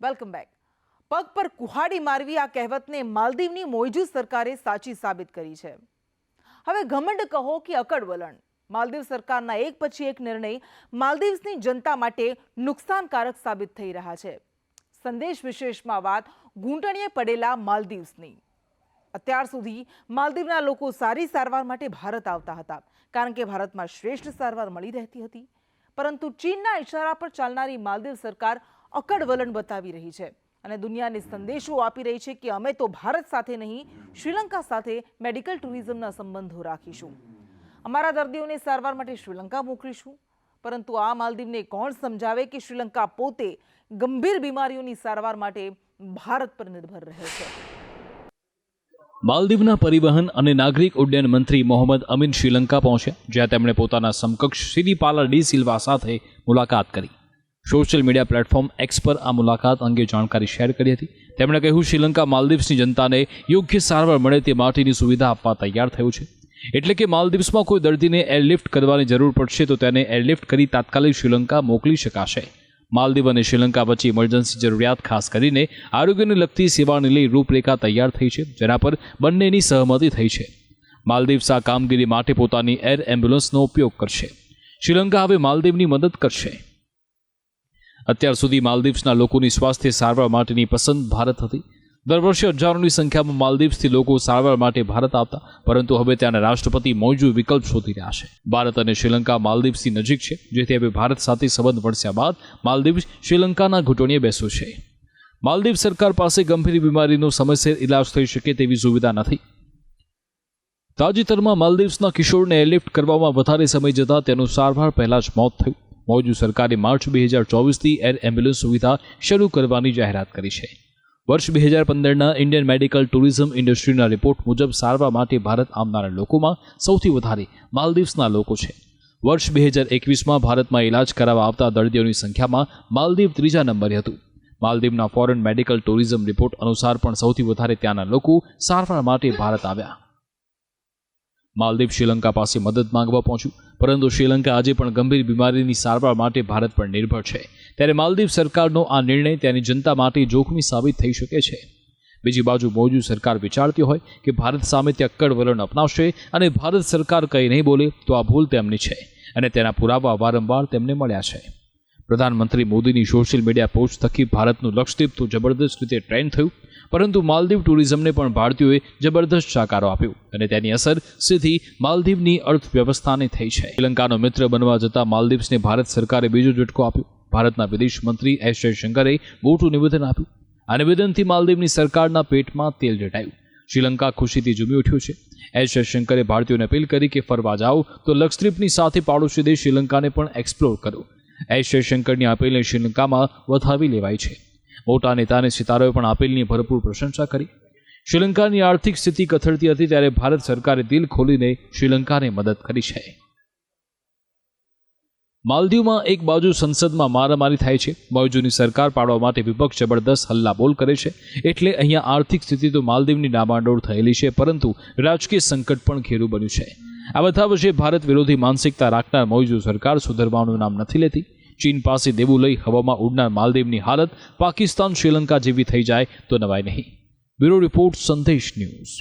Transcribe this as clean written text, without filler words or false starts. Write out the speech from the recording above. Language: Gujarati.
Welcome back. પગ પર કુહાડી મારવી આ કહેવતને માલદીવની મોઇઝુ સરકારે સાચી સાબિત કરી છે. હવે ઘમંડ કહો કે અકડ વલણ, માલદીવ સરકારના એક પછી એક નિર્ણય માલદીવ્સની જનતા માટે નુકસાનકારક સાબિત થઈ રહ્યા છે. સંદેશ વિશેષમાં વાત ઘૂંટણીએ પડેલા માલદીવ્સની. અત્યાર સુધી માલદીવના લોકો સારી સારવાર માટે ભારત આવતા હતા, કારણ કે ભારતમાં શ્રેષ્ઠ સારવાર મળી રહેતી હતી. પરંતુ ચીનના ઇશારા પર ચાલનારી માલદીવ સરકાર અકડ વલણ બતાવી રહી છે અને દુનિયાને સંદેશો આપી રહી છે કે અમે તો ભારત સાથે નહીં, શ્રીલંકા સાથે મેડિકલ ટુરિઝમના સંબંધો રાખીશું. અમારા દર્દીઓને સારવાર માટે શ્રીલંકા મોકલીશું. પરંતુ આ માલદીવને કોણ સમજાવે કે શ્રીલંકા પોતે ગંભીર બીમારીઓની સારવાર માટે ભારત પર નિર્ભર રહે છે. માલદીવના પરિવહન અને નાગરિક ઉડ્ડયન મંત્રી મોહમ્મદ અમીન શ્રીલંકા પહોંચ્યા, જ્યાં તેમણે પોતાના સમકક્ષ સિરિપાલા ડી સિલ્વા સાથે મુલાકાત કરી. સોશિયલ મીડિયા પ્લેટફોર્મ એક્સ પર આ મુલાકાત અંગે જાણકારી શેર કરી હતી. તેમણે કહ્યું, શ્રીલંકા માલદીવ્સની જનતાને યોગ્ય સારવાર મળે તે માટેની સુવિધા આપવા તૈયાર થયું છે. એટલે કે માલદીવ્સમાં કોઈ દર્દીને એરલિફ્ટ કરવાની જરૂર પડશે તો તેને એરલિફ્ટ કરી તાત્કાલિક શ્રીલંકા મોકલી શકાશે. માલદીવ અને શ્રીલંકા વચ્ચે ઇમરજન્સી જરૂરિયાત, ખાસ કરીને આરોગ્યને લગતી સેવાને લઈ રૂપરેખા તૈયાર થઈ છે, જેના પર બંનેની સહમતિ થઈ છે. માલદીવ્સ આ કામગીરી માટે પોતાની એર એમ્બ્યુલન્સનો ઉપયોગ કરશે. શ્રીલંકા હવે માલદીવની મદદ કરશે. અત્યાર સુધી માલદીવ્સના લોકોની સ્વાસ્થ્ય સારવાર માટેની પસંદ ભારત હતી. દર વર્ષે હજારોની સંખ્યામાં માલદીવ્સથી લોકો સારવાર માટે ભારત આવતા, પરંતુ હવે ત્યાંના રાષ્ટ્રપતિ મોઇઝુ વિકલ્પ શોધી રહ્યા છે. ભારત અને શ્રીલંકા માલદીવ્સથી નજીક છે, જેથી હવે ભારત સાથે સંબંધ વણસ્યા બાદ માલદીવ્સ શ્રીલંકાના ઘૂંટણીએ બેસ્યું છે. માલદીવ સરકાર પાસે ગંભીર બીમારીનો સમયસર ઇલાજ થઈ શકે તેવી સુવિધા નથી. તાજેતરમાં માલદીવ્સના કિશોરને એરલિફ્ટ કરવામાં વધારે સમય જતાં તેનું સારવાર પહેલા જ મોત થયું. મોઇઝુ સરકારે માર્ચ 2024થી એર એમ્બ્યુલન્સ સુવિધા શરૂ કરવાની જાહેરાત કરી છે. વર્ષ 2015ના ઇન્ડિયન મેડિકલ ટુરિઝમ ઇન્ડસ્ટ્રીના રિપોર્ટ મુજબ સારવાર માટે ભારત આવનારા લોકોમાં સૌથી વધારે માલદીવ્સના લોકો છે. વર્ષ 2021માં ભારતમાં ઇલાજ કરાવવા આવતા દર્દીઓની સંખ્યામાં માલદીવ ત્રીજા નંબરે હતું. માલદીવના ફોરેન મેડિકલ ટુરિઝમ રિપોર્ટ અનુસાર પણ સૌથી વધારે ત્યાંના લોકો સારવાર માટે ભારત આવ્યા. માલદીવ શ્રીલંકા પાસે મદદ માંગવા પહોંચ્યું, પરંતુ શ્રીલંકા આજે પણ ગંભીર બીમારીની સારવાર માટે ભારત પર નિર્ભર છે. ત્યારે માલદીવ સરકારનો આ નિર્ણય તેની જનતા માટે જોખમી સાબિત થઈ શકે છે. બીજી બાજુ મોઇઝુ સરકાર વિચારતી હોય કે ભારત સામે તે અક્કડ વલણ અપનાવશે અને ભારત સરકાર કંઈ નહીં બોલે તો આ ભૂલ તેમની છે, અને તેના પુરાવા વારંવાર તેમને મળ્યા છે. પ્રધાનમંત્રી મોદીની સોશિયલ મીડિયા પોસ્ટ થકી ભારતનું લક્ષદ્વીપ તો જબરદસ્ત રીતે ટ્રેન્ડ થયું, પરંતુ માલદીવ ટુરિઝમને પણ ભારતીયોએ જબરદસ્ત સાકારો આપ્યો અને તેની અસર સીધી માલદીવની અર્થવ્યવસ્થાને થઈ છે. શ્રીલંકાનો મિત્ર બનવા જતાં માલદીવ્સને ભારત સરકારે બીજો ઝટકો આપ્યો. ભારતના વિદેશ મંત્રી એસ જયશંકરે મોટું નિવેદન આપ્યું. આ નિવેદનથી માલદીવની સરકારના પેટમાં તેલ રેટાયું. શ્રીલંકા ખુશીથી ઝૂમી ઉઠ્યું છે. એસ જયશંકરે ભારતીયોને અપીલ કરી કે ફરવા જાઓ તો લક્ષદ્વીપની સાથે પાડોશી દેશ શ્રીલંકાને પણ એક્સપ્લોર કરો. એસ જયશંકરની અપીલને શ્રીલંકામાં વધાવી લેવાઈ છે. મોટા નેતા અને સિતારોએ પણ અપીલની ભરપૂર પ્રશંસા કરી. શ્રીલંકાની આર્થિક સ્થિતિ કથળતી હતી, ત્યારે ભારત સરકારે દિલ ખોલીને શ્રીલંકાને મદદ કરી છે. માલદીવમાં એક બાજુ સંસદમાં મારામારી થાય છે, મોઇઝુની સરકાર પાડવા માટે વિપક્ષ જબરદસ્ત હલ્લાબોલ કરે છે. એટલે અહીંયા આર્થિક સ્થિતિ તો માલદીવની ડામાડોળ થયેલી છે, પરંતુ રાજકીય સંકટ પણ ઘેરું બન્યું છે. આ બધા વચ્ચે ભારત વિરોધી માનસિકતા રાખનાર મોઇઝુ સરકાર સુધરવાનું નામ નથી લેતી. ચીન પાસે દેવું લઈ હવામાં ઉડનાર માલદીવની હાલત પાકિસ્તાન, શ્રીલંકા જેવી થઈ જાય તો નવાય નહીં. બ્યુરો રિપોર્ટ, સંદેશ ન્યૂઝ.